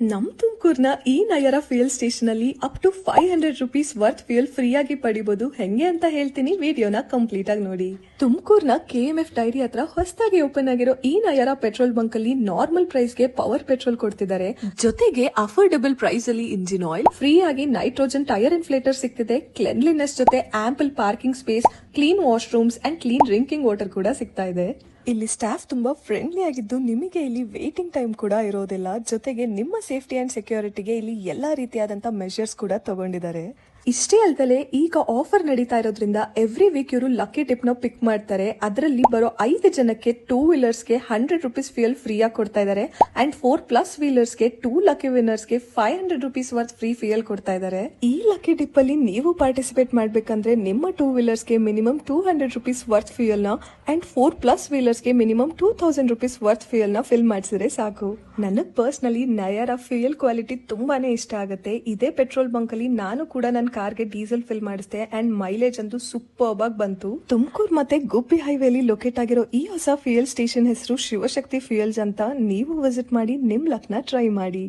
ನಮ್ ತುಮಕೂರ್ನ ಈ ನಯರ ಫ್ಯೂಯಲ್ ಸ್ಟೇಷನ್ ಅಲ್ಲಿ up to 500 rupees worth fuel free ಆಗಿ ಪಡಿಬಹುದು. ಹೆಂಗೆ ಅಂತ ಹೇಳ್ತೀನಿ, ವಿಡಿಯೋನ ಕಂಪ್ಲೀಟ್ ಆಗಿ ನೋಡಿ. ತುಮಕೂರ್ನ KMF ಡೈರಿ ಹತ್ರ ಹೊಸದಾಗಿ ಓಪನ್ ಆಗಿರೋ ಈ ನಯರ ಪೆಟ್ರೋಲ್ ಬಂಕ್ ಅಲ್ಲಿ ನಾರ್ಮಲ್ ಪ್ರೈಸ್ ಗೆ ಪವರ್ ಪೆಟ್ರೋಲ್ ಕೊಡ್ತಿದ್ದಾರೆ. ಜೊತೆಗೆ ಅಫೋರ್ಡಬಲ್ ಪ್ರೈಸ್ ಅಲ್ಲಿ ಇಂಜಿನ್ ಆಯಿಲ್, ಫ್ರೀ ಆಗಿ ನೈಟ್ರೋಜನ್ ಟೈರ್ ಇನ್ಫ್ಲೇಟರ್ ಸಿಗ್ತಿದೆ. ಕ್ಲೆನ್ಲಿನೆಸ್ ಜೊತೆ ample parking space, clean washrooms and clean drinking water ಕೂಡ ಸಿಗ್ತಾ ಇದೆ. ಇಲ್ಲಿ ಸ್ಟಾಫ್ ತುಂಬಾ ಫ್ರೆಂಡ್ಲಿ ಆಗಿದ್ದು ನಿಮಗೆ ಇಲ್ಲಿ ವೇಟಿಂಗ್ ಟೈಮ್ ಕೂಡ ಇರೋದಿಲ್ಲ. ಜೊತೆಗೆ ನಿಮ್ಮ ಸೇಫ್ಟಿ ಅಂಡ್ ಸೆಕ್ಯೂರಿಟಿಗೆ ಇಲ್ಲಿ ಎಲ್ಲಾ ರೀತಿಯಾದಂತ ಮೆಷರ್ಸ್ ಕೂಡ ತಗೊಂಡಿದ್ದಾರೆ. ಇಷ್ಟೇ ಅಲ್ಲದೆ ಈಗ ಆಫರ್ ನಡೀತಾ ಇರೋದ್ರಿಂದ ಎವ್ರಿ ವೀಕ್ ಇವರು ಲಕ್ಕಿ ಟಿಪ್ ನ ಪಿಕ್ ಮಾಡ್ತಾರೆ. ಅದರಲ್ಲಿ ಬರೋ 5 ಜನಕ್ಕೆ 2 ವೀಲರ್ಸ್ ಗೆ 100 ರುಪೀಸ್ ಫ್ಯೂಯಲ್ ಫ್ರೀ ಆಗಿ ಕೊಡ್ತಾ ಇದ್ದಾರೆ. ಅಂಡ್ 4+ ವೀಲರ್ಸ್ ಗೆ 2 ಲಕ್ಕಿ ವಿನ್ನರ್ಸ್ ಗೆ 500 ರುಪೀಸ್ ವರ್ತ್ ಫ್ರೀ ಫ್ಯೂಯಲ್ ಕೊಡ್ತಾ ಇದ್ದಾರೆ. ಈ ಲಕ್ಕಿ ಟಿಪ್ ಅಲ್ಲಿ ನೀವು ಪಾರ್ಟಿಸಿಪೇಟ್ ಮಾಡ್ಬೇಕಂದ್ರೆ ನಿಮ್ಮ 2 ವೀಲರ್ಸ್ ಗೆ ಮಿನಿಮಮ್ 200 ರುಪೀಸ್ ವರ್ತ್ ಫ್ಯೂಯಲ್ ನ ಅಂಡ್ 4+ ವೀಲರ್ಸ್ ಗೆ ಮಿನಿಮಮ್ 2000 ರುಪೀಸ್ ವರ್ತ್ ಫ್ಯೂಯಲ್ ನ ಫಿಲ್ ಮಾಡಿಸಿದ್ರೆ ಸಾಕು. ನನಗ್ ಪರ್ಸನಲಿ ನಯರ ಫ್ಯೂಯಲ್ ಕ್ವಾಲಿಟಿ ತುಂಬಾನೇ ಇಷ್ಟ ಆಗುತ್ತೆ. ಇದೇ ಪೆಟ್ರೋಲ್ ಬಂಕ್ ಅಲ್ಲಿ ನಾನು ಕೂಡ ನನ್ನ ಕಾರ್ಗೆ ಡೀಸೆಲ್ ಫಿಲ್ ಮಾಡಿಸಿದೆ ಅಂಡ್ ಮೈಲೇಜ್ ಅಂತೂ ಸೂಪರ್ಬ್ ಆಗಿ ಬಂತು. ತುಮಕೂರು ಮತ್ತೆ ಗುಬ್ಬಿ ಹೈವೇಲಿ ಲೊಕೇಟ್ ಆಗಿರೋ ಈ ಹೊಸ ಫ್ಯೂಯಲ್ ಸ್ಟೇಷನ್ ಹೆಸರು ಶಿವಶಕ್ತಿ ಫ್ಯೂಯಲ್ಸ್ ಅಂತ. ನೀವು ವಿಸಿಟ್ ಮಾಡಿ ನಿಮ್ ಲಕ್ನ ಟ್ರೈ ಮಾಡಿ.